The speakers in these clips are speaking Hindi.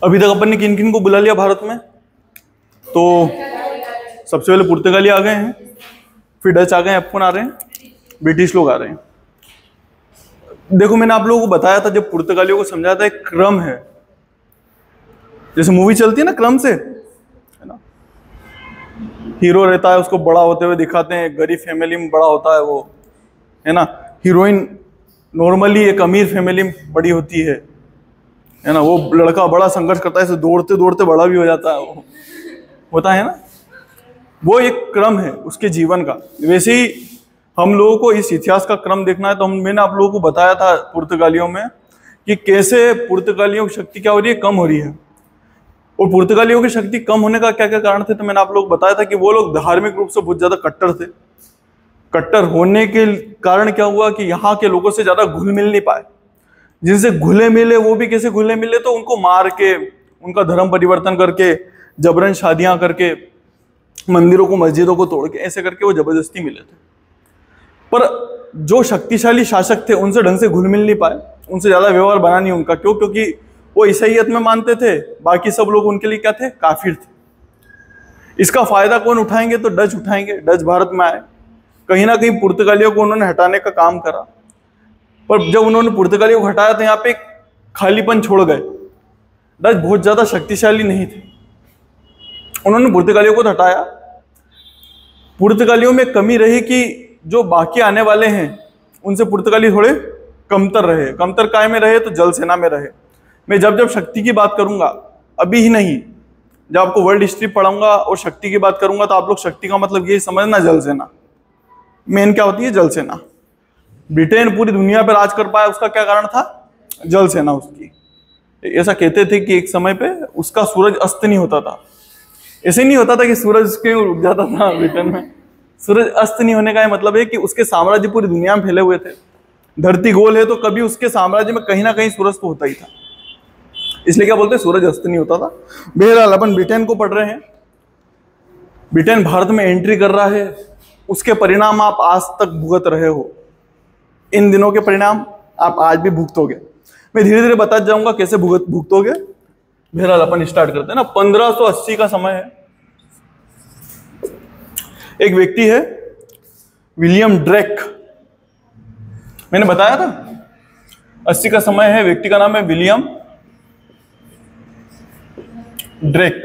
अभी तक अपन ने किन किन को बुला लिया भारत में? तो सबसे पहले पुर्तगाली आ गए हैं, फिर डच आ गए हैं, अपन आ रहे हैं, ब्रिटिश लोग आ रहे हैं। देखो मैंने आप लोगों को बताया था, जब पुर्तगालियों को समझाया था एक क्रम है, जैसे मूवी चलती है ना क्रम से, है ना, हीरो रहता है उसको बड़ा होते हुए दिखाते हैं, गरीब फैमिली में बड़ा होता है वो, है ना। हीरोइन नॉर्मली एक अमीर फैमिली में बड़ी होती है ना। वो लड़का बड़ा संघर्ष करता है, इसे दौड़ते दौड़ते बड़ा भी हो जाता है, वो होता है ना। वो एक क्रम है उसके जीवन का। वैसे ही हम लोगों को इस इतिहास का क्रम देखना है, तो मैंने आप लोगों को बताया था पुर्तगालियों में कि कैसे पुर्तगालियों की शक्ति क्या हो रही है, कम हो रही है। और पुर्तगालियों की शक्ति कम होने का क्या क्या कारण थे, तो मैंने आप लोगों को बताया था कि वो लोग धार्मिक रूप से बहुत ज्यादा कट्टर थे। कट्टर होने के कारण क्या हुआ कि यहाँ के लोगों से ज्यादा घुल मिल नहीं पाए। जिनसे घुले मिले वो भी कैसे घुले मिले, तो उनको मार के, उनका धर्म परिवर्तन करके, जबरन शादियां करके, मंदिरों को मस्जिदों को तोड़ के, ऐसे करके वो जबरदस्ती मिले थे। पर जो शक्तिशाली शासक थे उनसे ढंग से घुल मिल नहीं पाए, उनसे ज्यादा व्यवहार बना नहीं उनका। क्यों? क्योंकि वो ईसाईयत में मानते थे, बाकी सब लोग उनके लिए क्या थे, काफिर थे। इसका फायदा कौन उठाएंगे? तो डच उठाएंगे। डच भारत में आए, कहीं ना कहीं पुर्तगालियों को उन्होंने हटाने का काम करा। पर जब उन्होंने पुर्तगालियों को हटाया तो यहाँ पे एक खालीपन छोड़ गए। डच बहुत ज्यादा शक्तिशाली नहीं थे, उन्होंने पुर्तगालियों को तो हटाया। पुर्तगालियों में कमी रही कि जो बाकी आने वाले हैं उनसे पुर्तगाली थोड़े कमतर रहे। कमतर काय में रहे? तो जल सेना में रहे। मैं जब जब शक्ति की बात करूंगा, अभी ही नहीं, जब आपको वर्ल्ड हिस्ट्री पढ़ाऊंगा और शक्ति की बात करूंगा, तो आप लोग शक्ति का मतलब ये समझना, जल सेना मेन क्या होती है, जल सेना। ब्रिटेन पूरी दुनिया पर राज कर पाया, उसका क्या कारण था? जल सेना उसकी। ऐसा कहते थे कि एक समय पे उसका सूरज अस्त नहीं होता था। ऐसे नहीं होता था कि सूरज क्यों उग जाता था ब्रिटेन में, सूरज अस्त नहीं होने का मतलब है कि उसके साम्राज्य पूरी दुनिया में फैले हुए थे। धरती गोल है तो कभी उसके साम्राज्य में कहीं ना कहीं सूरज तो होता ही था, इसलिए क्या बोलते हैं, सूरज अस्त नहीं होता था। बहरहाल अपन ब्रिटेन को पढ़ रहे हैं। ब्रिटेन भारत में एंट्री कर रहा है, उसके परिणाम आप आज तक भुगत रहे हो। इन दिनों के परिणाम आप आज भी भुगतोगे। मैं धीरे धीरे बता जाऊंगा कैसे भुगतोगे। बहरहाल अपन स्टार्ट करते हैं ना। 1580 का समय है। एक व्यक्ति है विलियम ड्रेक, मैंने बताया था 80 का समय है। व्यक्ति का नाम है विलियम ड्रेक।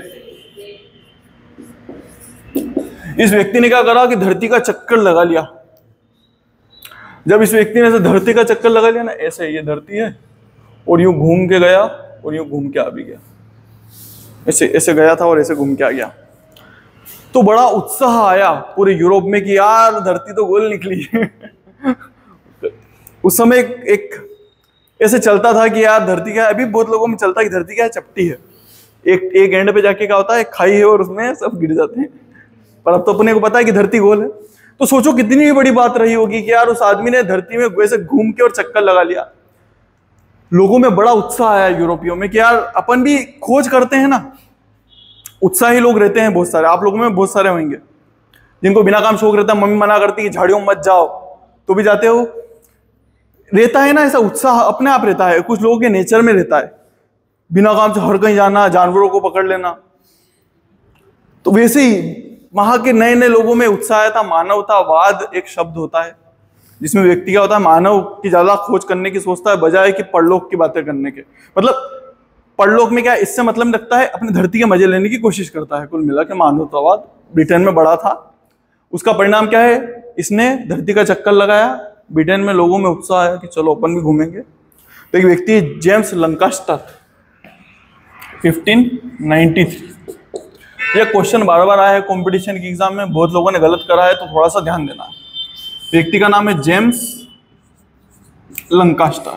इस व्यक्ति ने क्या करा कि धरती का चक्कर लगा लिया। जब इस व्यक्ति ने ऐसे धरती का चक्कर लगा लिया ना, ऐसे ये धरती है और यूं घूम के गया और यूं घूम के आ भी गया, ऐसे ऐसे गया था और ऐसे घूम के आ गया। तो बड़ा उत्साह आया पूरे यूरोप में कि यार धरती तो गोल निकली उस समय एक ऐसे चलता था कि यार धरती क्या है, अभी बहुत लोगों में चलता है कि धरती क्या है, चपटी है। एक एंड पे जाके क्या होता है, खाई है और उसमें सब गिर जाते हैं। पर अब तो अपने को पता है कि धरती गोल है। तो सोचो कितनी बड़ी बात रही होगी कि यार उस आदमी ने धरती में वैसे घूम के और चक्कर लगा लिया। लोगों में बड़ा उत्साह आया यूरोपियों में कि यार अपन भी खोज करते हैं ना। उत्साही लोग रहते हैं बहुत सारे, आप लोगों में बहुत सारे होंगे जिनको बिना काम शौक रहता है। मम्मी मना करती है कि झाड़ियों में मत जाओ, तो भी जाते हो। रहता है ना ऐसा उत्साह, अपने आप रहता है। कुछ लोगों के नेचर में रहता है बिना काम से हर कहीं जाना, जानवरों को पकड़ लेना। तो वैसे ही वहां के नए नए लोगों में उत्साह था। मानवतावाद एक शब्द होता है जिसमें व्यक्ति क्या होता है, मानव की ज्यादा खोज करने की सोचता है बजाय कि परलोक की बातें करने के। मतलब परलोक में क्या, इससे मतलब रखता है, अपनी धरती के मजे लेने की कोशिश करता है। कुल मिला के मानवतावाद ब्रिटेन में बड़ा था। उसका परिणाम क्या है, इसने धरती का चक्कर लगाया। ब्रिटेन में लोगों में उत्साह आया कि चलो अपन भी घूमेंगे। तो एक व्यक्ति जेम्स लंकास्टर, 1593। यह क्वेश्चन बार बार आया है कंपटीशन के एग्जाम में, बहुत लोगों ने गलत करा है, तो थोड़ा सा ध्यान देना। व्यक्ति का नाम है जेम्स लंकास्टर।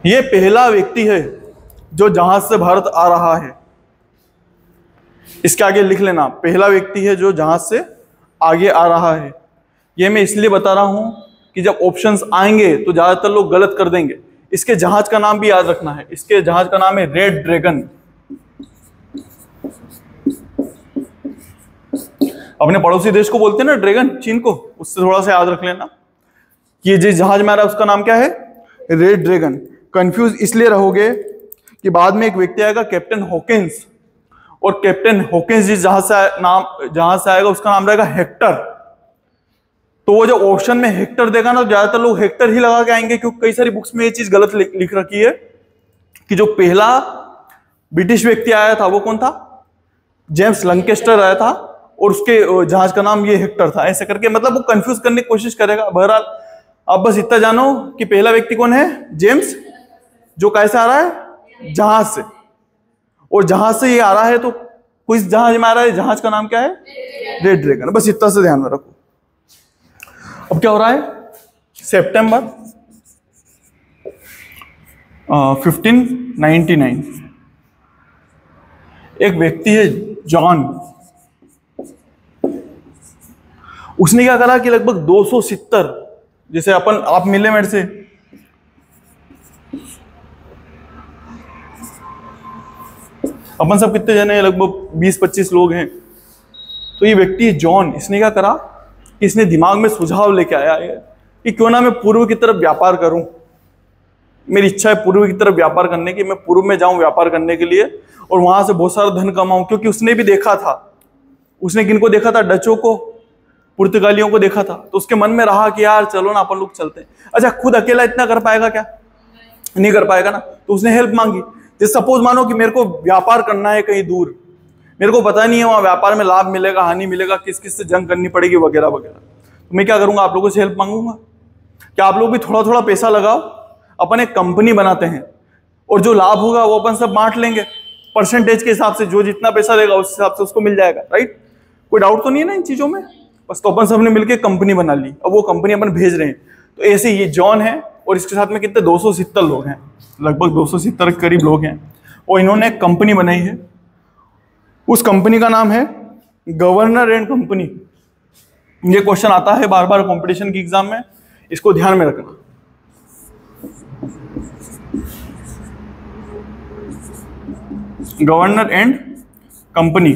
यह पहला व्यक्ति है जो जहाज से भारत आ रहा है। इसके आगे लिख लेना, पहला व्यक्ति है जो जहाज से आगे आ रहा है। यह मैं इसलिए बता रहा हूं कि जब ऑप्शंस आएंगे तो ज्यादातर लोग गलत कर देंगे। इसके जहाज का नाम भी याद रखना है। इसके जहाज का नाम है रेड ड्रैगन। अपने पड़ोसी देश को बोलते हैं ना ड्रैगन, चीन को, उससे थोड़ा सा याद रख लेना कि ये जिस जहाज में आ रहा है उसका नाम क्या है, रेड ड्रैगन। कंफ्यूज इसलिए रहोगे कि बाद में एक व्यक्ति आएगा कैप्टन हॉकिंस, और कैप्टन हॉकिंस जिस जहां से आएगा उसका नाम रहेगा हेक्टर। तो वो जो ऑप्शन में हेक्टर देगा ना, तो ज्यादातर लोग हेक्टर ही लगा के आएंगे, क्योंकि कई सारी बुक्स में ये चीज गलत लिख रखी है कि जो पहला ब्रिटिश व्यक्ति आया था वो कौन था, जेम्स लंकेस्टर आया था, और उसके जहाज का नाम ये हेक्टर था, ऐसे करके मतलब वो कंफ्यूज करने की कोशिश करेगा। बहरहाल आप बस इतना जानो कि पहला व्यक्ति कौन है, जेम्स, जो कैसे आ रहा है, जहाज से, और जहाज से ये आ रहा है तो किस जहाज में आ रहा है, जहाज का नाम क्या है, रेड ड्रैगन। बस इतना से ध्यान में रखो। अब क्या हो रहा है, सितंबर 1599, एक व्यक्ति है जॉन, उसने क्या करा कि लगभग 270, जैसे आप मिले मेरे से, अपन सब कितने जने हैं, लगभग 20-25 लोग हैं। तो ये व्यक्ति जॉन, इसने क्या करा कि इसने दिमाग में सुझाव लेके आया है कि क्यों ना मैं पूर्व की तरफ व्यापार करूं। मेरी इच्छा है पूर्व की तरफ व्यापार करने की, मैं पूर्व में जाऊं व्यापार करने के लिए और वहां से बहुत सारा धन कमाऊं। क्योंकि उसने भी देखा था, उसने किनको देखा था, डचों को, पुर्तगालियों को देखा था। तो उसके मन में रहा कि यार चलो ना अपन लोग चलते हैं। अच्छा, खुद अकेला इतना कर पाएगा क्या, नहीं कर पाएगा ना। तो उसने हेल्प मांगी। जैसे सपोज मानो कि मेरे को व्यापार करना है कहीं दूर, मेरे को पता नहीं है वहां व्यापार में लाभ मिलेगा हानि मिलेगा, किस किस से जंग करनी पड़ेगी वगैरह वगैरह। तो मैं क्या करूंगा, आप लोगों से हेल्प मांगूंगा। क्या आप लोग भी थोड़ा थोड़ा पैसा लगाओ, अपन एक कंपनी बनाते हैं और जो लाभ होगा वो अपन सब बांट लेंगे परसेंटेज के हिसाब से, जो जितना पैसा देगा उस हिसाब से उसको मिल जाएगा, राइट। कोई डाउट तो नहीं है ना इन चीजों में। बस तो अपन सबने मिलकर कंपनी बना ली, अब वो कंपनी अपन भेज रहे हैं। तो ऐसे ये जॉन है और इसके साथ में कितने 270 लोग हैं, लगभग 270 के करीब लोग हैं, और इन्होंने एक कंपनी बनाई है। उस कंपनी का नाम है गवर्नर एंड कंपनी। ये क्वेश्चन आता है बार बार कंपटीशन की एग्जाम में, इसको ध्यान में रखना। Governor and company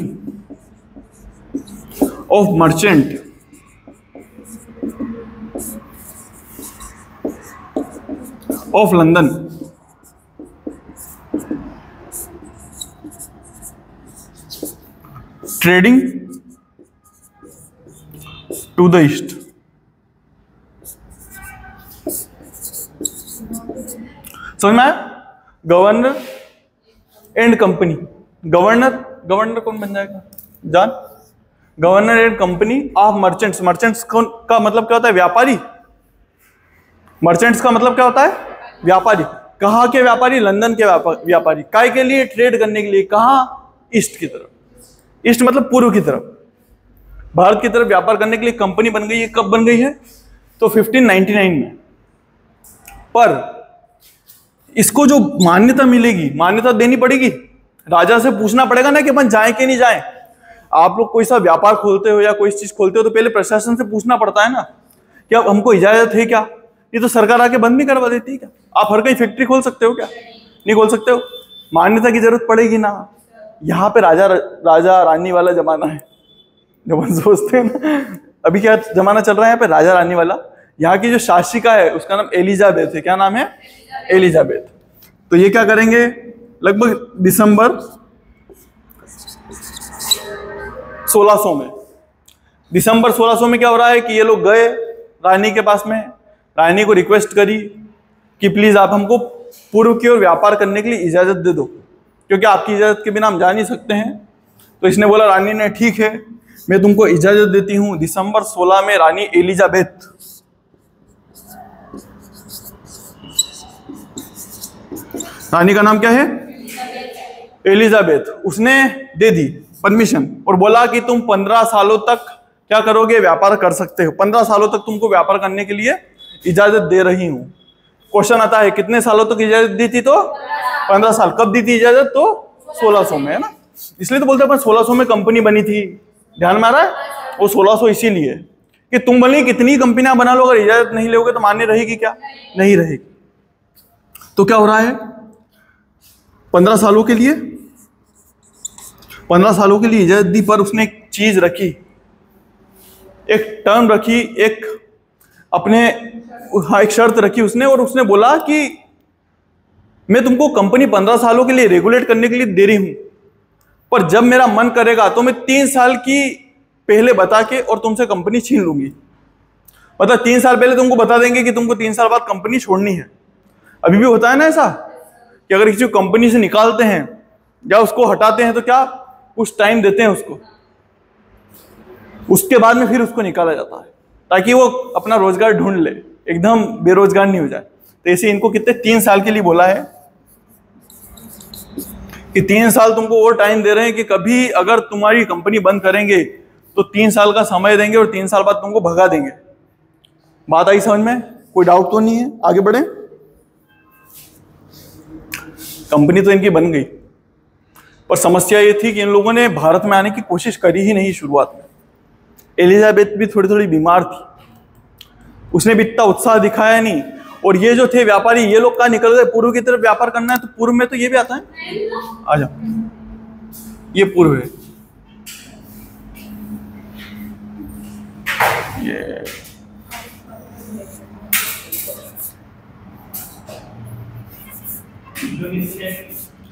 of merchant of London trading to the east. समझ में आया? Governor and company. गवर्नर कौन बन जाएगा, जान? Governor and company of merchants. Merchants का मतलब क्या होता है, व्यापारी। मर्चेंट्स का मतलब क्या होता है, व्यापारी। कहाँ के व्यापारी, लंदन के व्यापारी। काय के लिए, ट्रेड करने के लिए। कहाँ, ईस्ट की तरफ। ईस्ट मतलब पूर्व की तरफ, भारत की तरफ व्यापार करने के लिए कंपनी बन गई है। कब बन गई है, तो 1599 में। पर इसको जो मान्यता मिलेगी, मान्यता देनी पड़ेगी, राजा से पूछना पड़ेगा ना कि अपन जाए कि नहीं जाए। आप लोग कोई सा व्यापार खोलते हो या कोई चीज खोलते हो तो पहले प्रशासन से पूछना पड़ता है ना कि अब हमको इजाजत है क्या। ये तो सरकार आके बंद नहीं करवा देती है क्या। आप हर कहीं फैक्ट्री खोल सकते हो क्या, नहीं खोल सकते हो। मान्यता की जरूरत पड़ेगी ना। यहाँ पे राजा रानी वाला जमाना है, जब हम सोचते हैं ना अभी क्या जमाना चल रहा है यहाँ पे, राजा रानी वाला। यहाँ की जो शासिका है उसका नाम एलिजाबेथ है। क्या नाम है, एलिजाबेथ। तो ये क्या करेंगे, लगभग दिसंबर 1600 में, दिसंबर 1600 में क्या हो रहा है कि ये लोग गए रानी के पास में, रानी को रिक्वेस्ट करी कि प्लीज आप हमको पूर्व की ओर व्यापार करने के लिए इजाजत दे दो, क्योंकि आपकी इजाजत के बिना हम जा नहीं सकते हैं। तो इसने बोला, रानी ने, ठीक है मैं तुमको इजाजत देती हूं। दिसंबर 16 में रानी एलिजाबेथ रानी का नाम क्या है, एलिजाबेथ, उसने दे दी परमिशन और बोला कि तुम 15 सालों तक क्या करोगे, व्यापार कर सकते हो। 15 सालों तक तुमको व्यापार करने के लिए इजाजत दे रही हूं। क्वेश्चन आता है कितने सालों तक इजाजत दी थी, तो 15 साल। कब दी थी इजाजत, तो 1600 में, है ना। इसलिए तो बोलते हैं 1600 में कंपनी बनी थी। ध्यान में आ रहा है, वो 1600 इसीलिए कि तुम भले कितनी कंपनियां बना लो, अगर इजाजत नहीं लोगे तो मान्य रहेगी क्या, नहीं रहेगी। तो क्या हो रहा है, 15 सालों के लिए 15 सालों के लिए इजाजत दी। पर उसने एक चीज रखी, एक टर्म रखी, एक अपने, हाँ, एक शर्त रखी उसने, और उसने बोला कि मैं तुमको कंपनी 15 सालों के लिए रेगुलेट करने के लिए दे रही हूं, पर जब मेरा मन करेगा तो मैं 3 साल की पहले बता के और तुमसे कंपनी छीन लूंगी। मतलब 3 साल पहले तुमको बता देंगे कि तुमको 3 साल बाद कंपनी छोड़नी है। अभी भी होता है ना ऐसा कि अगर किसी को कंपनी से निकालते हैं या उसको हटाते हैं तो क्या कुछ टाइम देते हैं उसको, उसके बाद में फिर उसको निकाला जाता है ताकि वो अपना रोजगार ढूंढ ले, एकदम बेरोजगार नहीं हो जाए। तो ऐसे इनको कितने 3 साल के लिए बोला है कि 3 साल तुमको और टाइम दे रहे हैं कि कभी अगर तुम्हारी कंपनी बंद करेंगे तो 3 साल का समय देंगे और 3 साल बाद तुमको भगा देंगे। बात आई समझ में? कोई डाउट तो नहीं है? आगे बढ़े। कंपनी तो इनकी बन गई, पर समस्या ये थी कि इन लोगों ने भारत में आने की कोशिश करी ही नहीं शुरुआत में। एलिजाबेथ भी थोड़ी थोड़ी बीमार थी, उसने भी इतना उत्साह दिखाया नहीं। और ये जो थे व्यापारी, ये लोग कहाँ निकल गए? पूर्व की तरफ व्यापार करना है, तो पूर्व में तो ये भी आता है। आ जाओ, ये पूर्व है, ये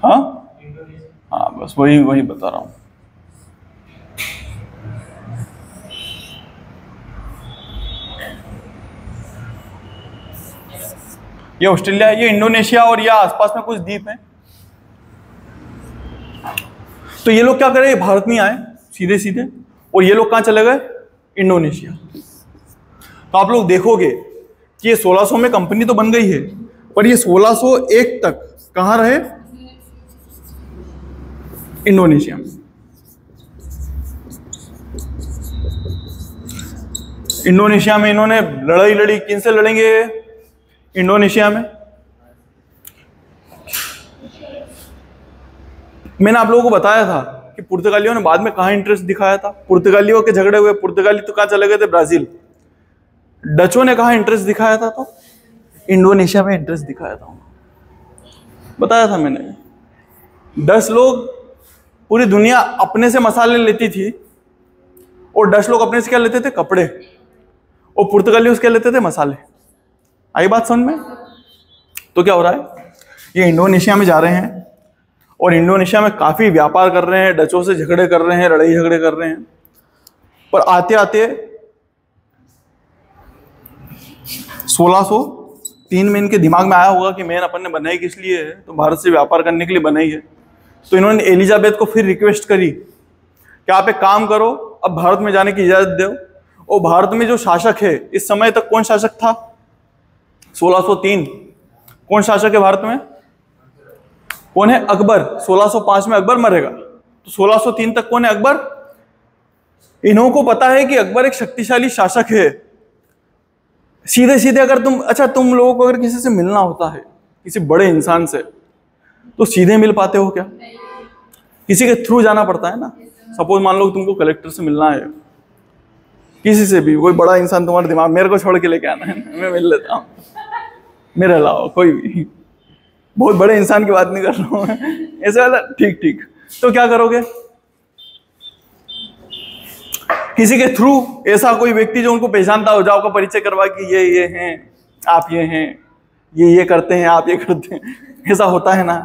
हाँ हाँ, बस वही वही बता रहा हूं। ये ऑस्ट्रेलिया है, ये इंडोनेशिया और ये आसपास में कुछ द्वीप हैं। तो ये लोग क्या करे, भारत नहीं आए सीधे सीधे, और ये लोग कहां चले गए? इंडोनेशिया। तो आप लोग देखोगे कि ये 1600 में कंपनी तो बन गई है, पर ये 1601 तक कहां रहे? इंडोनेशिया में। इंडोनेशिया में इन्होंने लड़ाई लड़ी। किन से लड़ेंगे? इंडोनेशिया में। मैंने आप लोगों को बताया था कि पुर्तगालियों ने बाद में कहां इंटरेस्ट दिखाया था। पुर्तगालियों के झगड़े हुए, पुर्तगाली तो कहां चले गए थे? ब्राजील। डचों ने कहां इंटरेस्ट दिखाया था? तो इंडोनेशिया में इंटरेस्ट दिखाया था। बताया था मैंने। 10 लोग, पूरी दुनिया अपने से मसाले लेती थी, और 10 लोग अपने से क्या लेते थे? कपड़े। और पुर्तगाली क्या लेते थे? मसाले। आई बात समझ में? तो क्या हो रहा है, ये इंडोनेशिया में जा रहे हैं और इंडोनेशिया में काफी व्यापार कर रहे हैं, डचों से झगड़े कर रहे हैं, लड़ाई झगड़े कर रहे हैं। पर आते आते 1603 में इनके दिमाग में आया होगा कि मैन अपन ने बनाई किस लिए है? तो भारत से व्यापार करने के लिए बनाई है। तो इन्होंने एलिजाबेथ को फिर रिक्वेस्ट करी कि आप एक काम करो, अब भारत में जाने की इजाजत दो। और भारत में जो शासक है इस समय तक, कौन शासक था? 1603 कौन शासक है भारत में? कौन है? अकबर। 1605 में अकबर मरेगा, तो 1603 तक कौन है? अकबर। इन्हों को पता है कि अकबर एक शक्तिशाली शासक है। सीधे सीधे अगर तुम लोगों को अगर किसी से मिलना होता है, किसी बड़े इंसान से, तो सीधे मिल पाते हो क्या? किसी के थ्रू जाना पड़ता है ना। सपोज मान लो तुमको कलेक्टर से मिलना है, किसी से भी, कोई बड़ा इंसान तुम्हारे दिमाग, मेरे को छोड़ के लेके आना है, मैं मिल लेता हूँ, मेरे अलावा कोई भी, बहुत बड़े इंसान की बात नहीं कर रहा हूँ ऐसे वाला। ठीक ठीक। तो क्या करोगे? किसी के थ्रू, ऐसा कोई व्यक्ति जो उनको पहचानता हो, जाओ का परिचय करवा कि ये हैं, आप ये हैं, ये करते हैं, आप ये करते हैं, ऐसा होता है ना।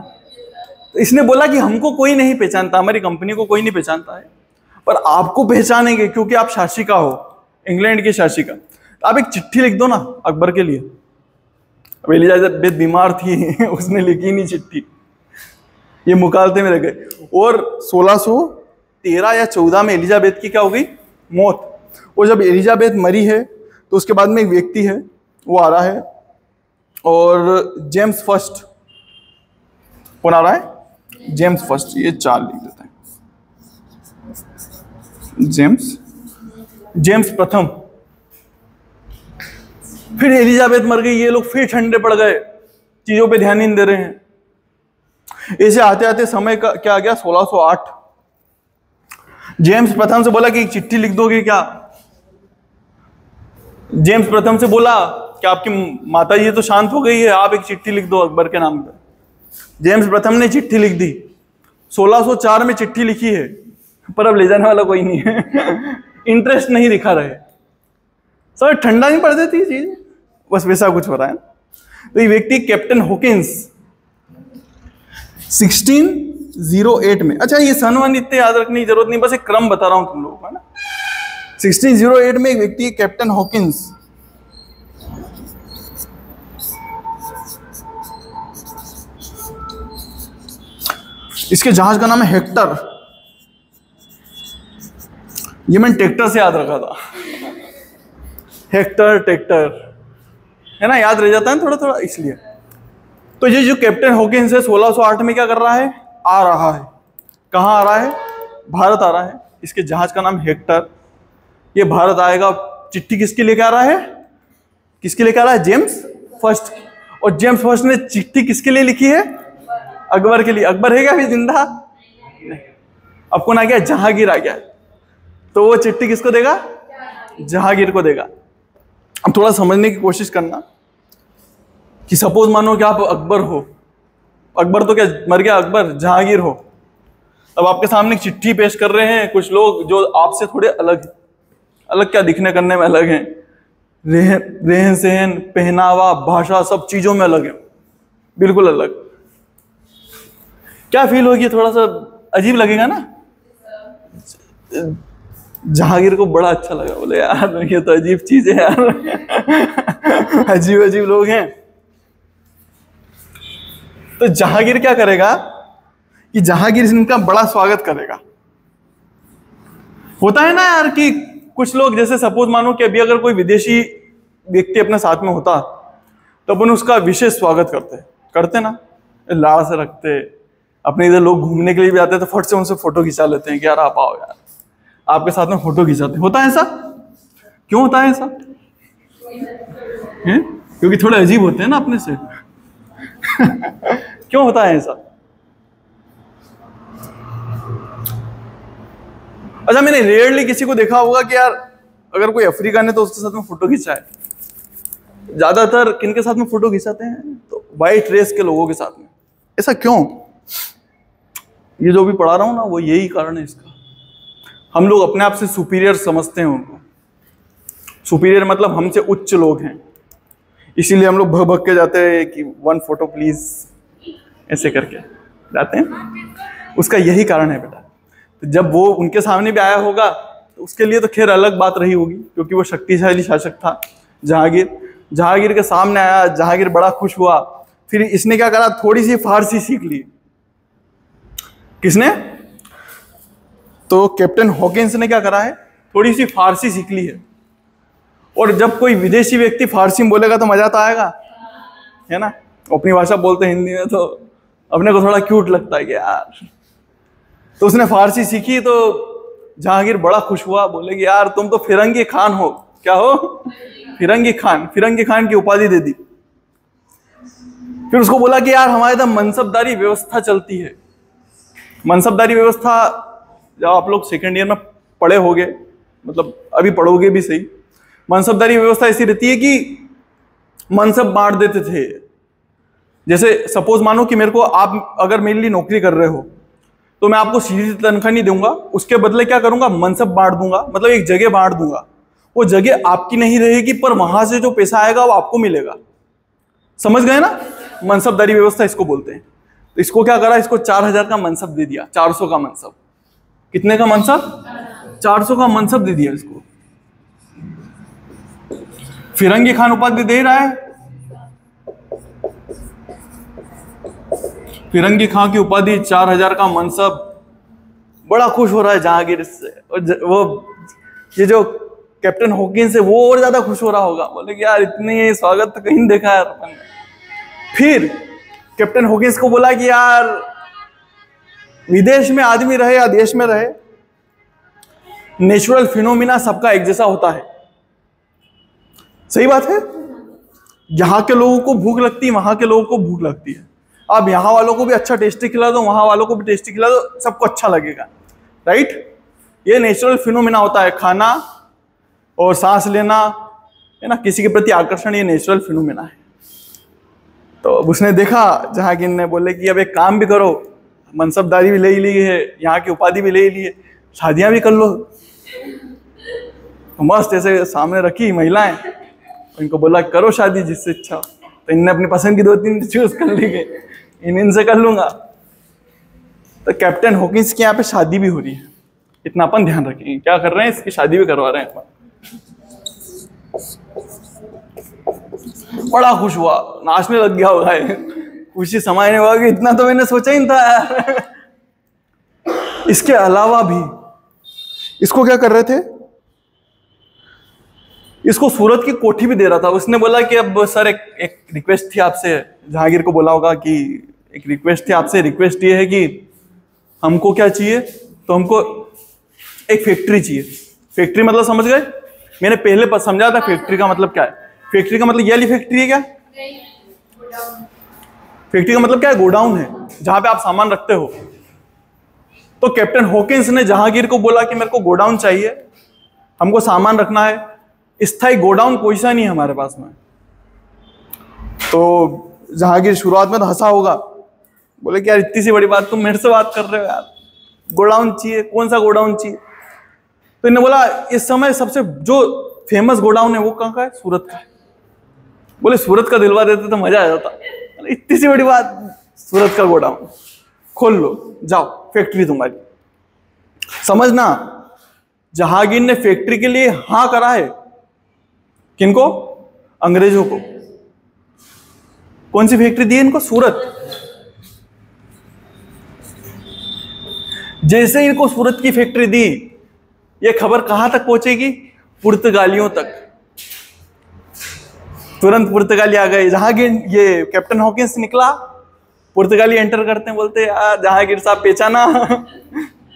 तो इसने बोला कि हमको कोई नहीं पहचानता, हमारी कंपनी को कोई नहीं पहचानता है, पर आपको पहचानेंगे क्योंकि आप शासिका हो, इंग्लैंड की शासिका। तो आप एक चिट्ठी लिख दो ना अकबर के लिए। अब एलिजाबेथ बीमार थी उसने लिखी नहीं चिट्ठी, ये मुकालते में रह गए। और 1613 या 14 में एलिजाबेथ की क्या हो गई? मौत। और जब एलिजाबेथ मरी है तो उसके बाद में एक व्यक्ति है, वो आ रहा है, और जेम्स फर्स्ट। कौन आ रहा है? James first. ये 4 लिख देते हैं। जेम्स प्रथम। फिर एलिजाबेथ मर गई, ये लोग फिर ठंडे पड़ गए, चीजों पे ध्यान नहीं दे रहे हैं। ऐसे आते आते समय का क्या आ गया? 1608। जेम्स प्रथम से बोला कि एक चिट्ठी लिख दोगे क्या? जेम्स प्रथम से बोला कि आपकी माता जी तो शांत हो गई है, आप एक चिट्ठी लिख दो अकबर के नाम पर। जेम्स प्रथम ने चिट्ठी लिख दी। 1604 में चिट्ठी लिखी है, पर अब ले जाने वाला कोई नहीं है इंटरेस्ट नहीं दिखा रहे। सर ठंडा नहीं पड़ जाती चीज, बस वैसा कुछ हो रहा है। तो ये व्यक्ति कैप्टन हॉकिंस 1608 में, अच्छा ये सन वन इतने याद रखने की जरूरत नहीं, बस एक क्रम बता रहा हूं तुम लोगों को, है ना। 1608 में एक व्यक्ति कैप्टन हॉकिंस इसके जहाज का नाम है हेक्टर। ये मैंने ट्रैक्टर से याद रखा था, हेक्टर ट्रैक्टर, है ना, याद रह जाता है थोड़ा थोड़ा इसलिए। तो ये जो कैप्टन हॉकिंस है 1608 में क्या कर रहा है, आ रहा है, कहाँ आ रहा है, भारत आ रहा है। इसके जहाज का नाम हेक्टर। ये भारत आएगा, चिट्ठी किसके लेके आ रहा है, किसके लेके आ रहा है, जेम्स फर्स्ट। और जेम्स फर्स्ट ने चिट्ठी किसके लिए लिखी है, अकबर के लिए। अकबर है क्या अभी जिंदा, अब कौन आ गया, जहांगीर आ गया। तो वो चिट्ठी किसको देगा, जहांगीर को देगा। अब थोड़ा समझने की कोशिश करना कि सपोज मानो कि आप अकबर हो, अकबर तो क्या मर गया, अकबर जहांगीर हो। अब आपके सामने एक चिट्ठी पेश कर रहे हैं कुछ लोग जो आपसे थोड़े अलग हैं। अलग क्या, दिखने करने में अलग हैं, रहन सहन, पहनावा, भाषा, सब चीजों में अलग है, बिल्कुल अलग। क्या फील होगी, थोड़ा सा अजीब लगेगा ना। जहांगीर को बड़ा अच्छा लगा, बोले यार ये तो अजीब चीज है यार अजीब अजीब लोग हैं। तो जहांगीर क्या करेगा कि जहांगीर इनका बड़ा स्वागत करेगा। होता है ना यार कि कुछ लोग, जैसे सपोज मानो कि अभी अगर कोई विदेशी व्यक्ति अपने साथ में होता तो अपन उसका विशेष स्वागत करते ना, लाड़ से रखते। अपने इधर लोग घूमने के लिए भी आते हैं तो फट से उनसे फोटो खिंचा लेते हैं कि यार आप आओ यार, आपके साथ में फोटो खिंचाते। होता है ऐसा, क्यों होता है ऐसा, क्योंकि थोड़े अजीब होते हैं ना अपने से क्यों होता है ऐसा। अच्छा मैंने रेयरली किसी को देखा होगा कि यार अगर कोई अफ्रीकन है तो उसके साथ में फोटो खिंचाए। ज्यादातर किनके साथ में फोटो खिंचाते हैं, तो वाइट रेस के लोगों के साथ में। ऐसा क्यों, ये जो भी पढ़ा रहा हूं ना, वो यही कारण है इसका। हम लोग अपने आप से सुपीरियर समझते हैं उनको। सुपीरियर मतलब हमसे उच्च लोग हैं, इसीलिए हम लोग भग भग के जाते हैं कि 1 फोटो प्लीज, ऐसे करके जाते हैं। उसका यही कारण है बेटा। तो जब वो उनके सामने भी आया होगा तो उसके लिए तो खैर अलग बात रही होगी, क्योंकि वो शक्तिशाली शासक था जहांगीर के सामने आया, जहांगीर बड़ा खुश हुआ। फिर इसने क्या करा, थोड़ी सी फारसी सीख ली। किसने, तो कैप्टन हॉकिंस ने क्या करा है, थोड़ी सी फारसी सीख ली है। और जब कोई विदेशी व्यक्ति फारसी में बोलेगा तो मजा तो आएगा, है ना। अपनी भाषा बोलते हिंदी में तो अपने को थोड़ा क्यूट लगता है कि यार। तो उसने फारसी सीखी तो जहांगीर बड़ा खुश हुआ, बोले कि यार तुम तो फिरंगी खान हो। क्या हो, फिरंगी खान। फिरंगी खान की उपाधि दे दी। फिर उसको बोला कि यार हमारे इधर मनसबदारी व्यवस्था चलती है। मनसबदारी व्यवस्था जब आप लोग सेकेंड ईयर में पढ़े होगे, मतलब अभी पढ़ोगे भी सही। मनसबदारी व्यवस्था ऐसी रहती है कि मनसब बांट देते थे। जैसे सपोज मानो कि मेरे को, आप अगर मेरे लिए नौकरी कर रहे हो तो मैं आपको सीधी तनख्वाह नहीं दूंगा, उसके बदले क्या करूंगा, मनसब बांट दूंगा, मतलब एक जगह बांट दूंगा। वो जगह आपकी नहीं रहेगी, पर वहां से जो पैसा आएगा वो आपको मिलेगा। समझ गए ना, मनसबदारी व्यवस्था इसको बोलते हैं। तो इसको क्या करा, इसको 4000 का मनसब दे दिया, 400 का मनसब। कितने का मनसब, 400 का मनसब दे दिया इसको। फिरंगी खान उपाधि दे रहा है, फिरंगी खान की उपाधि, 4000 का मनसब। बड़ा खुश हो रहा है जहांगीर से। और वो ये जो कैप्टन हॉकिंस है वो और ज्यादा खुश हो रहा होगा, बोले कि यार इतने स्वागत तो कहीं देखा यार अपन ने। फिर कैप्टन हॉकिंस को बोला कि यार विदेश में आदमी रहे या देश में रहे, नेचुरल फिनोमिना सबका एक जैसा होता है। सही बात है, यहाँ के लोगों को भूख लगती है, वहां के लोगों को भूख लगती है। अब यहाँ वालों को भी अच्छा टेस्टी खिला दो, वहां वालों को भी टेस्टी खिला दो, सबको अच्छा लगेगा, राइट। ये नेचुरल फिनोमिना होता है, खाना और सांस लेना, है ना, किसी के प्रति आकर्षण, ये नेचुरल फिनोमिना है। तो अब उसने देखा, जहांगीर ने बोले कि अब एक काम भी करो, मनसबदारी भी ले ली है, यहाँ की उपाधि भी ले ली है, शादियां भी कर लो। तो मस्त ऐसे सामने रखी महिलाएं, इनको बोला करो शादी जिससे इच्छा। तो इनने अपनी पसंद की 2-3 चूज कर ली गई, इनसे कर लूंगा। तो कैप्टन हॉकिंस की यहाँ पे शादी भी हो रही है, इतना अपन ध्यान रखेंगे। क्या कर रहे हैं, इसकी शादी भी करवा रहे हैं। बड़ा खुश हुआ, नाचने लग गया होगा, खुशी समाये नहीं होगा कि इतना तो मैंने सोचा ही नहीं था यार। इसके अलावा भी इसको क्या कर रहे थे, इसको सूरत की कोठी भी दे रहा था। उसने बोला कि अब सर एक रिक्वेस्ट थी आपसे, जहांगीर को बोला होगा कि एक रिक्वेस्ट थी आपसे, रिक्वेस्ट ये है कि हमको क्या चाहिए, तो हमको एक फैक्ट्री चाहिए। फैक्ट्री मतलब समझ गए, मैंने पहले समझा था फैक्ट्री का मतलब क्या है। फैक्ट्री का मतलब ये वाली फैक्ट्री है क्या? फैक्ट्री का मतलब क्या है? गोडाउन है जहां पे आप सामान रखते हो। तो कैप्टन हॉकिंस ने जहांगीर को बोला कि मेरे को गोडाउन चाहिए, हमको सामान रखना है, स्थायी गोडाउन कोई सा नहीं है हमारे पास में। तो जहांगीर शुरुआत में तो हंसा होगा, बोले कि यार इतनी सी बड़ी बात तुम मेरे से बात कर रहे हो यार, गोडाउन चाहिए, कौन सा गोडाउन चाहिए? तो इन्होंने बोला इस समय सबसे जो फेमस गोडाउन है वो कहाँ का है? सूरत का है। बोले सूरत का दिलवा देते तो मजा आ जाता। इतनी सी बड़ी बात, सूरत का गोडाउन खोल लो, जाओ फैक्ट्री तुम्हारी। समझना, जहांगीर ने फैक्ट्री के लिए हाँ करा है। किनको? अंग्रेजों को। कौन सी फैक्ट्री दी है इनको? सूरत। जैसे इनको सूरत की फैक्ट्री दी, ये खबर कहां तक पहुंचेगी? पुर्तगालियों तक। तुरंत पुर्तगाली आ गए। जहांगीर, ये कैप्टन हॉकिंस निकला, पुर्तगाली एंटर करते हैं, बोलते यार जहांगीर साहब पहचाना,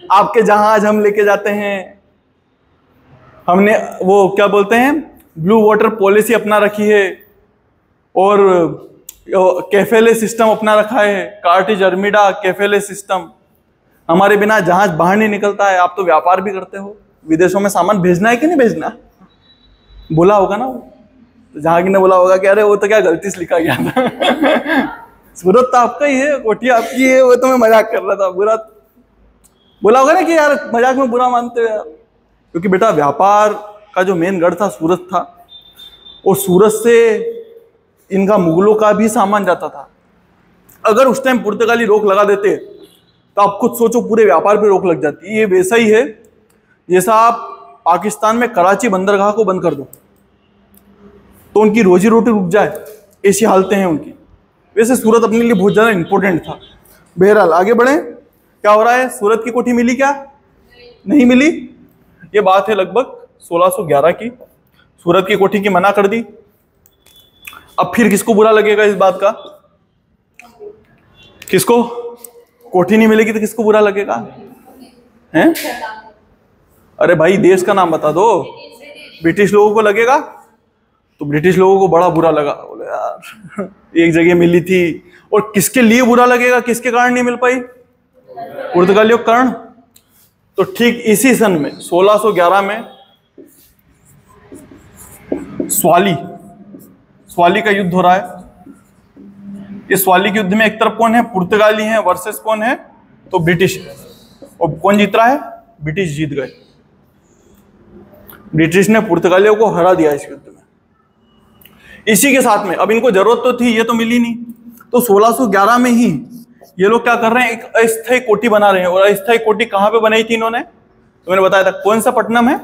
आपके जहाज हम लेके जाते हैं, हमने वो क्या बोलते हैं ब्लू वाटर पॉलिसी अपना रखी है, और कैफेले सिस्टम अपना रखा है, कार्टिज अर्मिडा कैफेले सिस्टम। हमारे बिना जहाज बाहर नहीं निकलता है। आप तो व्यापार भी करते हो, विदेशों में सामान भेजना है कि नहीं भेजना? बोला होगा ना वो। तो जहांगीर ने बोला होगा कि अरे वो तो क्या गलती से लिखा गया था। सूरत तो आपका ही है, कोठी आपकी है, वो तो मैं मजाक कर रहा था, बुरा बोला होगा ना कि यार मजाक में बुरा मानते हो यार। क्योंकि बेटा व्यापार का जो मेन गढ़ था सूरत था, और सूरत से इनका मुगलों का भी सामान जाता था। अगर उस टाइम पुर्तगाली रोक लगा देते तो आप खुद सोचो पूरे व्यापार पे रोक लग जाती। ये वैसा ही है जैसा आप पाकिस्तान में कराची बंदरगाह को बंद कर दो तो उनकी रोजी रोटी रुक जाए, ऐसी हालतें हैं उनकी। वैसे सूरत अपने लिए बहुत ज्यादा इंपॉर्टेंट था। बहरहाल आगे बढ़े, क्या हो रहा है? सूरत की कोठी मिली क्या? नहीं मिली। ये बात है लगभग 1611 की। सूरत की कोठी की मना कर दी। अब फिर किसको बुरा लगेगा इस बात का? किसको? कोठी नहीं मिलेगी तो किसको बुरा लगेगा? हैं? अरे भाई देश का नाम बता दो। ब्रिटिश लोगों को लगेगा, तो ब्रिटिश लोगों को बड़ा बुरा लगा। बोले यार एक जगह मिली थी। और किसके लिए बुरा लगेगा? किसके कारण नहीं मिल पाई? पुर्तगालियों के कारण। तो ठीक इसी सन में 1611 में स्वाली का युद्ध हो रहा है। इस स्वाली के युद्ध में एक तरफ कौन है? पुर्तगाली है, वर्सेस कौन है? तो ब्रिटिश। और कौन जीत रहा है? ब्रिटिश जीत गए। ब्रिटिश ने पुर्तगालियों को हरा दिया इस युद्ध में। इसी के साथ में अब इनको जरूरत तो थी, ये तो मिली नहीं, तो 1611 में ही ये लोग क्या कर रहे हैं? एक अस्थायी कोठी बना रहे हैं। और अस्थायी कोठी कहां पे बनाई थी इन्होंने? तो मैंने बताया था कौन सा पट्टनम है?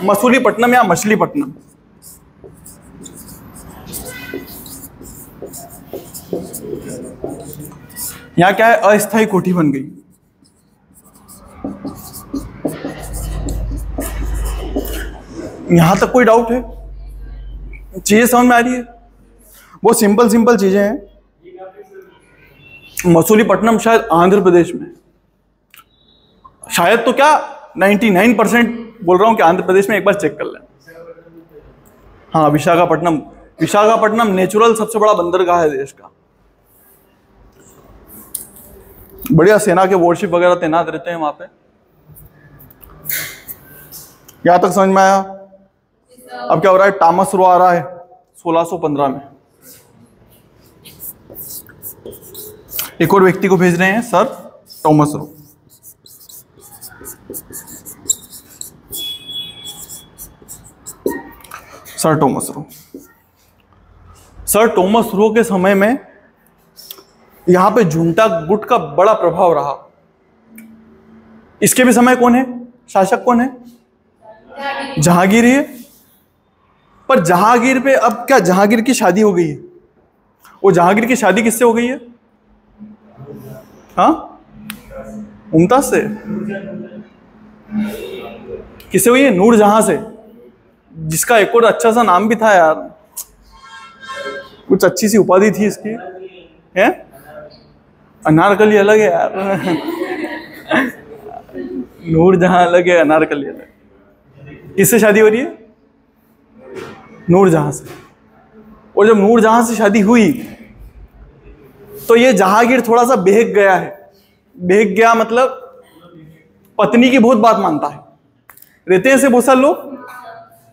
मसूलीपट्टनम या मछलीपट्टनम। यहां क्या है? अस्थायी कोठी बन गई। यहां तक कोई डाउट है? चीजें समझ में आ रही है? बहुत सिंपल चीजें हैं। मसूलीपट्टनम शायद आंध्र प्रदेश में, शायद तो क्या 99% बोल रहा हूं कि आंध्र प्रदेश में। एक बार चेक कर लें। हाँ, विशाखापट्टनम नेचुरल सबसे बड़ा बंदरगाह है देश का। बढ़िया सेना के वॉरशिप वगैरह तैनात रहते हैं वहां पे। यहां तक समझ में आया? अब क्या हो रहा है? टॉमस रो आ रहा है 1615 में। एक और व्यक्ति को भेज रहे हैं, sir Thomas Roe. Sir Thomas Roe. Sir Thomas Roe के समय में यहां पे झुंटा गुट का बड़ा प्रभाव रहा। इसके भी समय कौन है, शासक कौन है? जहांगीर है। पर जहांगीर पे अब क्या जहांगीर की शादी हो गई है? वो जहांगीर की शादी किससे हो गई है? हाँ, मुमताज से। किससे हुई है? नूरजहां से, जिसका एक और अच्छा सा नाम भी था यार, कुछ अच्छी सी उपाधि थी इसकी, है अनारकली अलग है यार। नूरजहां अलग है, अनारकली अलग। किससे शादी हो रही है? नूरजहां से। और जब नूरजहां से शादी हुई तो ये जहांगीर थोड़ा सा बहक गया है। बहक गया मतलब पत्नी की बहुत बात मानता है। रहते हैं ऐसे बहुत सारे लोग,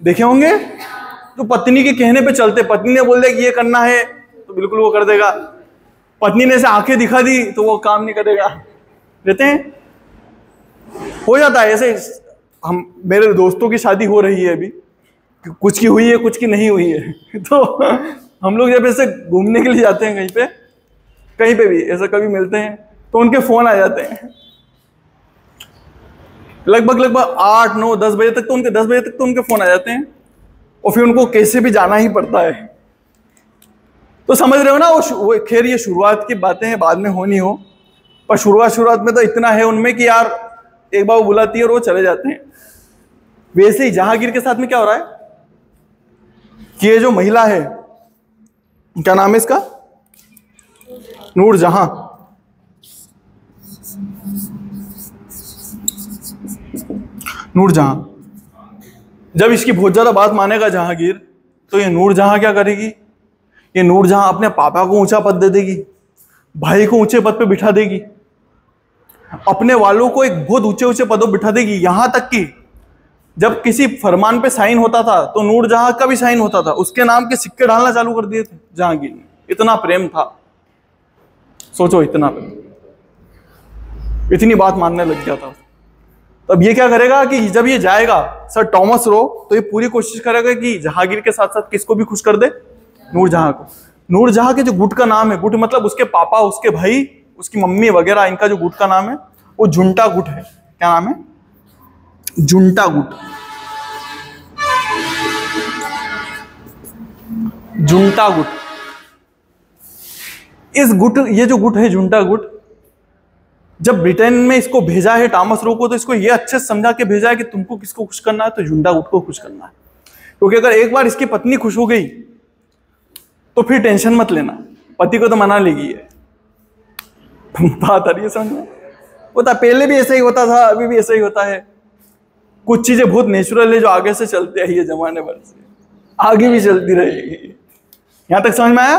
देखे होंगे, तो पत्नी के कहने पे चलते। पत्नी ने बोल दिया कि ये करना है तो बिल्कुल वो कर देगा। पत्नी ने ऐसे आंखें दिखा दी तो वो काम नहीं करेगा। रहते हैं, हो जाता है ऐसे। हम, मेरे दोस्तों की शादी हो रही है अभी, कुछ की हुई है कुछ की नहीं हुई है। तो हम लोग जब ऐसे घूमने के लिए जाते हैं कहीं पे भी ऐसा कभी मिलते हैं तो उनके फोन आ जाते हैं लगभग 8, 9, 10 बजे तक। तो उनके 10 बजे तक तो उनके फोन आ जाते हैं और फिर उनको कैसे भी जाना ही पड़ता है। तो समझ रहे हो ना, वो खैर ये शुरुआत की बातें हैं, बाद में होनी हो, पर शुरुआत में तो इतना है उनमें कि यार एक बार वो बुलाती है और वो चले जाते हैं। वैसे ही जहांगीर के साथ में क्या हो रहा है कि ये जो महिला है, क्या नाम है इसका? नूरजहां। नूरजहां जब इसकी बहुत ज्यादा बात मानेगा जहांगीर, तो ये नूरजहां क्या करेगी? ये नूरजहां अपने पापा को ऊंचा पद दे देगी, भाई को ऊंचे पद पे बिठा देगी, अपने वालों को एक बहुत ऊंचे ऊंचे पदों पर बिठा देगी। यहां तक कि जब किसी फरमान पे साइन होता था तो नूरजहां का भी साइन होता था, उसके नाम के सिक्के डालना चालू कर दिए थे जहांगीर ने। इतना प्रेम था, सोचो, इतना प्रेम, इतनी बात मानने लग गया था। तब ये क्या करेगा कि जब ये जाएगा सर टॉमस रो, तो ये पूरी कोशिश करेगा कि जहांगीर के साथ साथ किसको भी खुश कर दे? नूरजहां को। नूरजहां के जो गुट का नाम है, गुट मतलब उसके पापा, उसके भाई, उसकी मम्मी वगैरह, इनका जो गुट का नाम है वो झुंटा गुट है। क्या नाम है? झुंटा गुट। झुंटा गुट। इस गुट, ये जो गुट है झुंटा गुट, जब ब्रिटेन में इसको भेजा है टॉमस रो को, तो इसको ये अच्छे से समझा के भेजा है कि तुमको किसको खुश करना है? तो झुंटा गुट को खुश करना है। क्योंकि अगर एक बार इसकी पत्नी खुश हो गई तो फिर टेंशन मत लेना, पति को तो मना लेगी है। बात आ रही है समझ में? होता पहले भी ऐसा ही होता था, अभी भी ऐसा ही होता है। कुछ चीजें बहुत नेचुरल है जो आगे से चलते आई है जमाने भर से, आगे भी चलती रहेगी। यहां तक समझ में आया?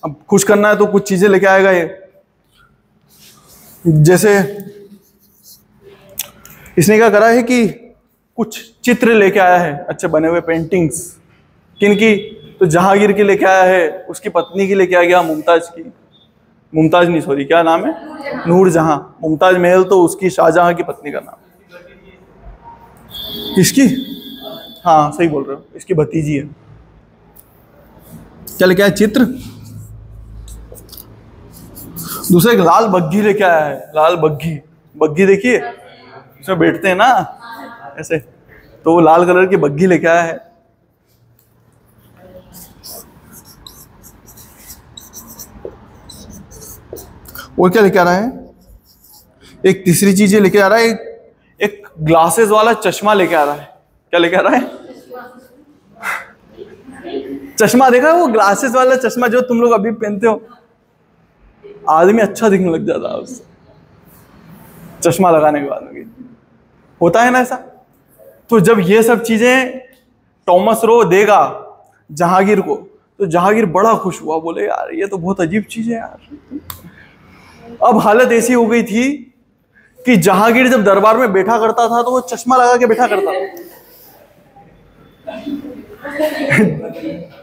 अब खुश करना है तो कुछ चीजें लेके आएगा ये। जैसे इसने क्या करा है कि कुछ चित्र लेके आया है, अच्छे बने हुए पेंटिंग्स। किनकी? तो जहांगीर की लेके आया है, उसकी पत्नी की लेके आ गया, मुमताज की। मुमताज नहीं, सॉरी, क्या नाम है? नूरजहां। मुमताज महल तो उसकी शाहजहां की पत्नी का नाम। किसकी? हाँ सही बोल रहे हो, इसकी भतीजी है। क्या लेके आया? चित्र। दूसरा एक लाल बग्घी लेके आया है। लाल बग्घी, बग्घी देखिए, उसमें बैठते हैं ना ऐसे, तो वो लाल कलर की बग्घी लेके आया है। और क्या लेके आ रहा है? एक तीसरी चीज लेके आ रहा है, एक ग्लासेस वाला चश्मा लेके आ रहा है। क्या लेके आ रहा है? चश्मा। देखा वो ग्लासेस वाला चश्मा जो तुम लोग अभी पहनते हो, आदमी अच्छा दिखने लग जाता है उससे, चश्मा लगाने के बाद। होता है ना ऐसा? तो जब ये सब चीजें टॉमस रो देगा जहांगीर को, तो जहांगीर बड़ा खुश हुआ, बोले यार ये तो बहुत अजीब चीज है यार। अब हालत ऐसी हो गई थी कि जहांगीर जब दरबार में बैठा करता था तो वो चश्मा लगा के बैठा करता था।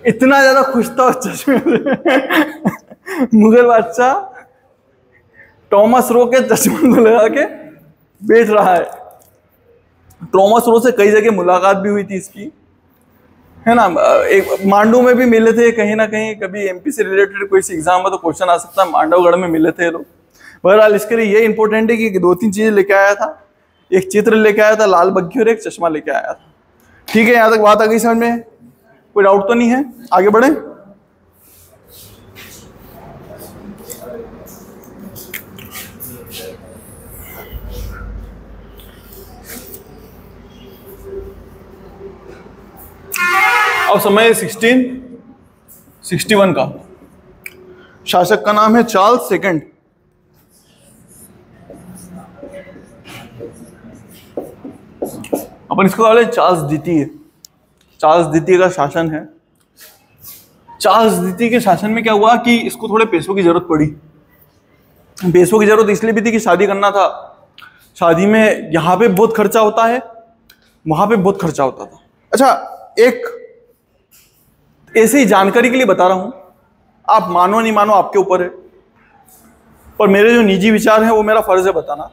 इतना ज्यादा खुश था उस चश्मे से। मुगल बादशाह टॉमस रो के चश्मे को लगा के बैठ रहा है। टॉमस रो से कई जगह मुलाकात भी हुई थी इसकी, है ना। एक मांडू में भी मिले थे कहीं ना कहीं, कभी एमपी से रिलेटेड कोई एग्जाम में तो क्वेश्चन आ सकता है, मांडवगढ़ में मिले थे लोग। बहरहाल इसके लिए ये इंपॉर्टेंट है कि 2-3 चीजें लेके आया था, एक चित्र लेके आया था लाल बग्घी और एक चश्मा लेके आया था। ठीक है, यहाँ तक बात आ गई समझ में, कोई डाउट तो नहीं है, आगे बढ़े। अब समय 1661 का। शासक का नाम है चार्ल्स सेकंड। अपन इसको बोले चार्ल्स द्वितीय। चार्ल्स द्वितीय का शासन है। चार्ल्स द्वितीय के शासन में क्या हुआ कि इसको थोड़े पैसों की जरूरत पड़ी। पैसों की जरूरत इसलिए भी थी कि शादी करना था। शादी में यहाँ पे बहुत खर्चा होता है, वहां पे बहुत खर्चा होता था। अच्छा, एक ऐसी जानकारी के लिए बता रहा हूं, आप मानो नहीं मानो आपके ऊपर है, पर मेरे जो निजी विचार हैं वो मेरा फर्ज है बताना।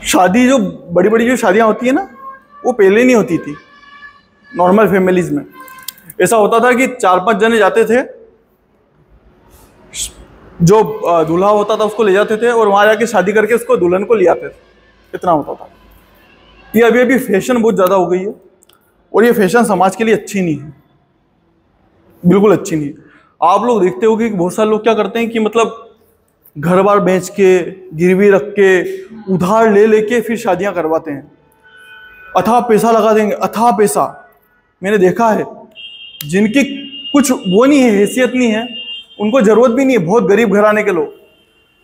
शादी जो बड़ी बड़ी जो शादियां होती है ना, वो पहले नहीं होती थी। नॉर्मल फैमिलीज में ऐसा होता था कि 4-5 जने जाते थे, जो दूल्हा होता था उसको ले जाते थे और वहां जाके शादी करके उसको दुल्हन को ले आते थे। इतना होता था। ये अभी फैशन बहुत ज्यादा हो गई है और ये फैशन समाज के लिए अच्छी नहीं है, बिल्कुल अच्छी नहीं है। आप लोग देखते होंगे कि बहुत सारे लोग क्या करते हैं कि मतलब घर बार बेच के, गिरवी रख के, उधार ले लेके फिर शादियां करवाते हैं। अथाह पैसा लगा देंगे, अथाह पैसा। मैंने देखा है जिनकी कुछ वो नहीं है, हैसियत नहीं है, उनको जरूरत भी नहीं है, बहुत गरीब घराने के लोग,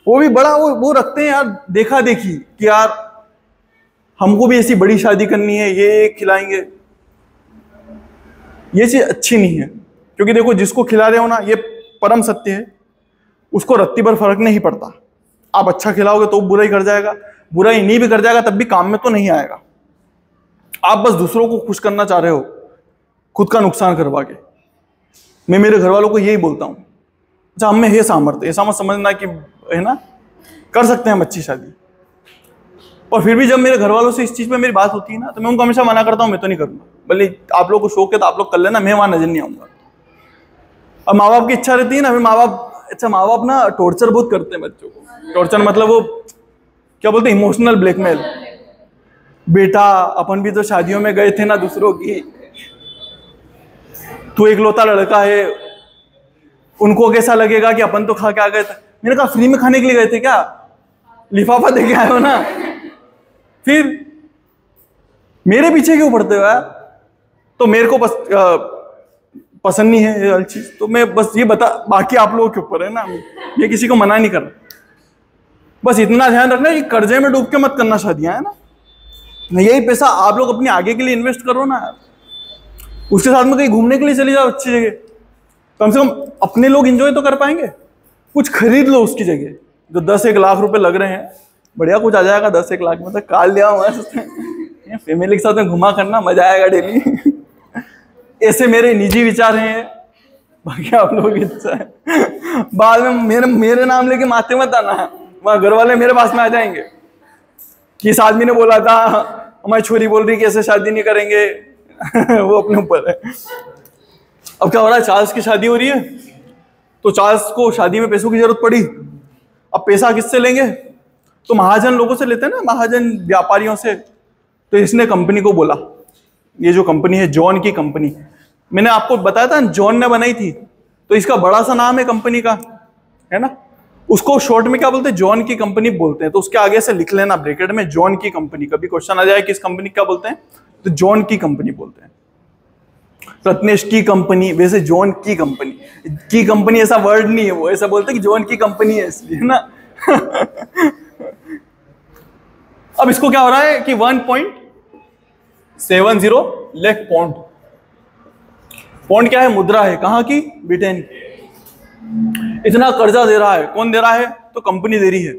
वो भी बड़ा वो रखते हैं यार, देखा देखी कि यार हमको भी ऐसी बड़ी शादी करनी है, ये खिलाएंगे। ये चीज अच्छी नहीं है, क्योंकि देखो जिसको खिला रहे हो ना, ये परम सत्य है, उसको रत्ती भर फर्क नहीं पड़ता। आप अच्छा खिलाओगे तो बुरा ही कर जाएगा, बुरा ही नहीं भी कर जाएगा तब भी काम में तो नहीं आएगा। आप बस दूसरों को खुश करना चाह रहे हो, खुद का नुकसान करवा के। मैं मेरे घर वालों को यही बोलता हूँ, अच्छा हम में है सामर्थ्य, ऐसा मत समझना कि है ना कर सकते हैं हम अच्छी शादी। और फिर भी जब मेरे घर वालों से इस चीज पे मेरी बात होती है ना, तो मैं उनको हमेशा मना करता हूँ, मैं तो नहीं करूंगा, भले आप लोग को शौक है तो आप लोग कर लेना, मैं वहां नजर नहीं आऊंगा। अब माँ बाप की इच्छा रहती है ना, फिर माँ बाप ना टॉर्चर बहुत करते हैं बच्चों को। टॉर्चर मतलब वो क्या बोलते हैं, इमोशनल ब्लैकमेल। बेटा अपन भी तो शादियों में गए थे ना दूसरों की, तू इकलौता लड़का है, उनको कैसा लगेगा कि अपन तो खा के आ गए थे। मैंने कहा फ्री में खाने के लिए गए थे क्या, लिफाफा दे के आए हो ना, फिर मेरे पीछे क्यों पड़ते हो यार। तो मेरे को बस पसंद नहीं है ये हर चीज, तो मैं बस ये बता, बाकी आप लोगों के ऊपर है ना, ये किसी को मना नहीं कर रहा। बस इतना ध्यान रखना कि कर्जे में डूब के मत करना शादियां, है ना। यही पैसा आप लोग अपने आगे के लिए इन्वेस्ट करो ना यार, उसके साथ में कहीं घूमने के लिए चले जाओ अच्छी जगह, कम से कम अपने लोग एंजॉय तो कर पाएंगे। कुछ खरीद लो उसकी जगह, जो 10-1 लाख रुपए लग रहे हैं, बढ़िया कुछ आ जाएगा 10-1 लाख में, तो कार लिया हुआ है, फैमिली के साथ में घुमा करना, मजा आएगा डेली। ऐसे मेरे निजी विचार हैं, बाकी आप लोगों की इच्छा है। बाद में मेरे नाम लेके माथे मत आना, वहां घर वाले मेरे पास में आ जाएंगे कि इस आदमी ने बोला था, हमारी छोरी बोल रही कि ऐसे शादी नहीं करेंगे। वो अपने ऊपर है। अब क्या हो रहा है, चार्ल्स की शादी हो रही है, तो चार्ल्स को शादी में पैसों की जरूरत पड़ी। अब पैसा किससे लेंगे, तो महाजन लोगों से लेते हैं ना, महाजन व्यापारियों से। तो इसने कंपनी को बोला, ये जो कंपनी है जॉन की कंपनी, मैंने आपको बताया था जॉन ने बनाई थी, तो इसका बड़ा सा नाम है कंपनी का, है ना। उसको शॉर्ट में क्या बोलते हैं, जॉन की कंपनी बोलते हैं। तो उसके आगे से लिख लेना ब्रैकेट में जॉन की कंपनी। कभी क्वेश्चन आ जाए कि इस कंपनी क्या बोलते हैं, तो जॉन की कंपनी बोलते हैं। रत्नेश की कंपनी, वैसे जॉन की कंपनी ऐसा वर्ड नहीं है, वो ऐसा बोलते हैं कि जॉन की कंपनी है इसलिए, ना। अब इसको क्या हो रहा है कि 1.70 लाख पौंड। पौंड क्या है, मुद्रा है, कहां की, ब्रिटेन की। इतना कर्जा दे रहा है, कौन दे रहा है, तो कंपनी दे रही है।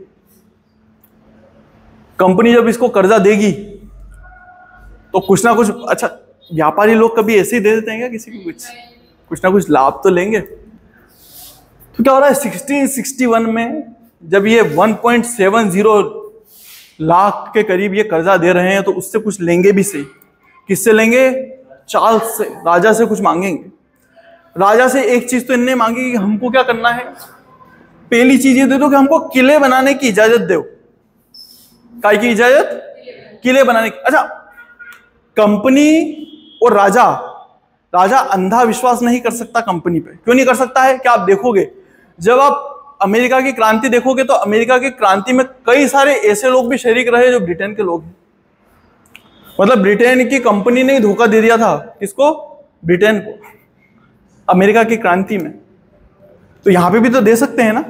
कंपनी जब इसको कर्जा देगी तो कुछ ना कुछ, अच्छा व्यापारी लोग कभी ऐसे ही दे देते हैं क्या किसी को, कुछ ना कुछ लाभ तो लेंगे। तो क्या हो रहा है, 1661 में जब ये 1.70 लाख के करीब ये कर्जा दे रहे हैं, तो उससे कुछ लेंगे भी सही। किससे लेंगे, चार्ल्स से, राजा से कुछ मांगेंगे। राजा से एक चीज तो इनने मांगी कि हमको क्या करना है, पहली चीज ये दे दो कि हमको किले बनाने की इजाजत दो। काय की इजाजत? किले बनाने की। अच्छा, कंपनी और राजा, राजा अंधा विश्वास नहीं कर सकता कंपनी पे। क्यों नहीं कर सकता है? क्या आप देखोगे, जब आप अमेरिका की क्रांति देखोगे तो अमेरिका की क्रांति में कई सारे ऐसे लोग भी शरीक रहे जो ब्रिटेन के लोग हैं। मतलब ब्रिटेन की कंपनी ने धोखा दे दिया था किसको? ब्रिटेन को, अमेरिका की क्रांति में। तो यहां पे भी तो दे सकते हैं ना।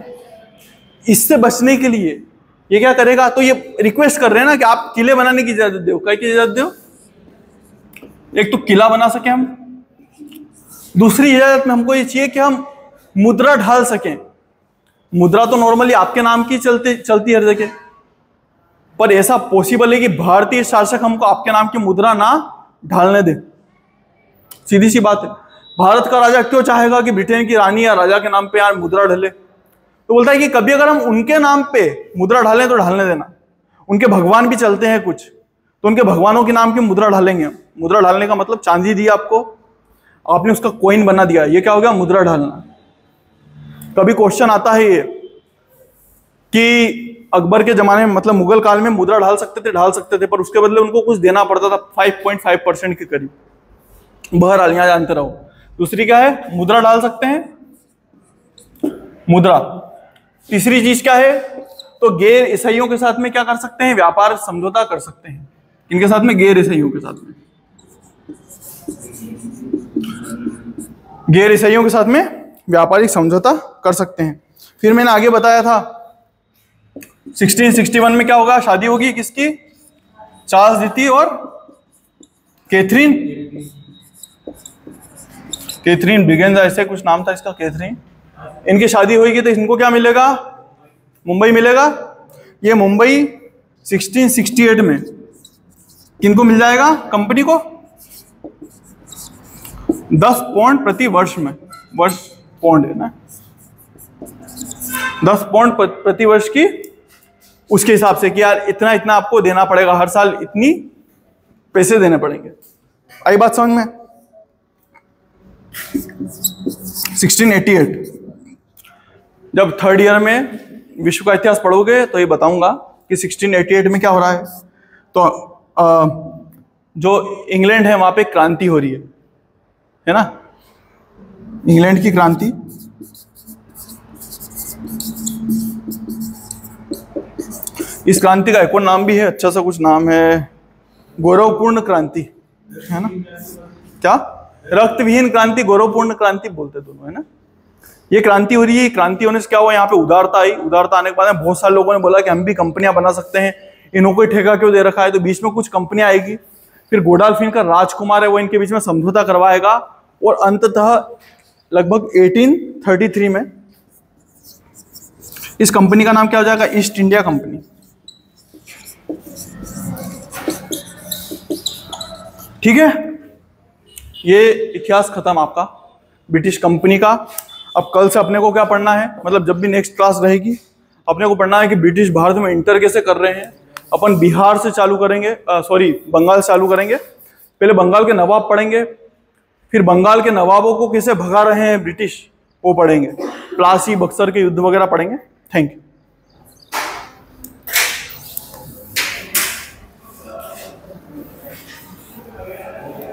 इससे बचने के लिए ये क्या करेगा, तो ये रिक्वेस्ट कर रहे हैं ना कि आप किले बनाने की इजाजत दो। क्या की इजाजत दो? एक तो किला बना सके हम, दूसरी इजाजत में हमको ये चाहिए कि हम मुद्रा ढाल सकें। मुद्रा तो नॉर्मली आपके नाम की चलती हर जगह, पर ऐसा पॉसिबल है कि भारतीय शासक हमको आपके नाम की मुद्रा ना ढालने दे। सीधी सी बात है। भारत का राजा क्यों चाहेगा कि ब्रिटेन की रानी या राजा के नाम पे यार मुद्रा ढले? तो बोलता है कि कभी अगर हम उनके नाम पे मुद्रा ढालें तो ढालने देना। उनके भगवान भी चलते हैं कुछ, तो उनके भगवानों के नाम की मुद्रा ढालेंगे। मुद्रा ढालने का मतलब चांदी दी आपको, आपने उसका कॉइन बना दिया, ये क्या हो गया? मुद्रा ढालना। कभी क्वेश्चन आता है ये कि अकबर के जमाने में, मतलब मुगल काल में मुद्रा ढाल सकते थे, पर उसके बदले उनको कुछ देना पड़ता था 5.5% के करीब। बहरहाल यहां जानते रहो। दूसरी क्या है? मुद्रा डाल सकते हैं, मुद्रा। तीसरी चीज क्या है? तो गैर ईसाइयों के साथ में क्या कर सकते हैं? व्यापार समझौता कर सकते हैं। इनके साथ में, गैर ईसाइयों के साथ में, गैर ईसाइयों के साथ में व्यापारिक समझौता कर सकते हैं। फिर मैंने आगे बताया था 1661 में क्या होगा? शादी होगी किसकी? चार्ल्स द्वितीय और कैथरीन, कैथरीन ब्रिगेंजा, ऐसे कुछ नाम था इसका, कैथरीन। इनकी शादी होगी तो इनको क्या मिलेगा? मुंबई मिलेगा। ये मुंबई 1668 में किनको मिल जाएगा? कंपनी को 10 पौंड प्रति वर्ष में, वर्ष पौंड है ना, 10 पौंड प्रति वर्ष की, उसके हिसाब से कि यार इतना इतना आपको देना पड़ेगा, हर साल इतनी पैसे देने पड़ेंगे। आई बात समझ में? 1688 जब थर्ड ईयर में विश्व का इतिहास पढ़ोगे तो ये बताऊंगा कि 1688 में क्या हो रहा है। तो जो इंग्लैंड है वहां पे क्रांति हो रही है ना, इंग्लैंड की क्रांति। इस क्रांति का एक और नाम भी है, अच्छा सा कुछ नाम है, गौरवपूर्ण क्रांति, है ना। क्या? रक्त विहीन क्रांति, गौरवपूर्ण क्रांति बोलते दोनों, है ना। ये क्रांति हो रही है। क्रांति होने से क्या हुआ? यहाँ पे उदारता आई। उदारता आने के बाद बहुत सारे लोगों ने बोला कि हम भी कंपनियां बना सकते हैं, इन्हों को ठेका क्यों दे रखा है। तो बीच में कुछ कंपनियां आएगी, फिर गोडाल्फिन का राजकुमार है वो इनके बीच में समझौता करवाएगा, और अंततः लगभग 1833 में इस कंपनी का नाम क्या हो जाएगा? East India company. ठीक है, ये इतिहास खत्म आपका ब्रिटिश कंपनी का। अब कल से अपने को क्या पढ़ना है, मतलब जब भी नेक्स्ट क्लास रहेगी अपने को पढ़ना है कि ब्रिटिश भारत में इंटर कैसे कर रहे हैं। अपन बिहार से चालू करेंगे, बंगाल से चालू करेंगे। पहले बंगाल के नवाब पढ़ेंगे, फिर बंगाल के नवाबों को कैसे भगा रहे हैं ब्रिटिश, वो पढ़ेंगे। प्लासी, बक्सर के युद्ध वगैरह पढ़ेंगे। Thank you.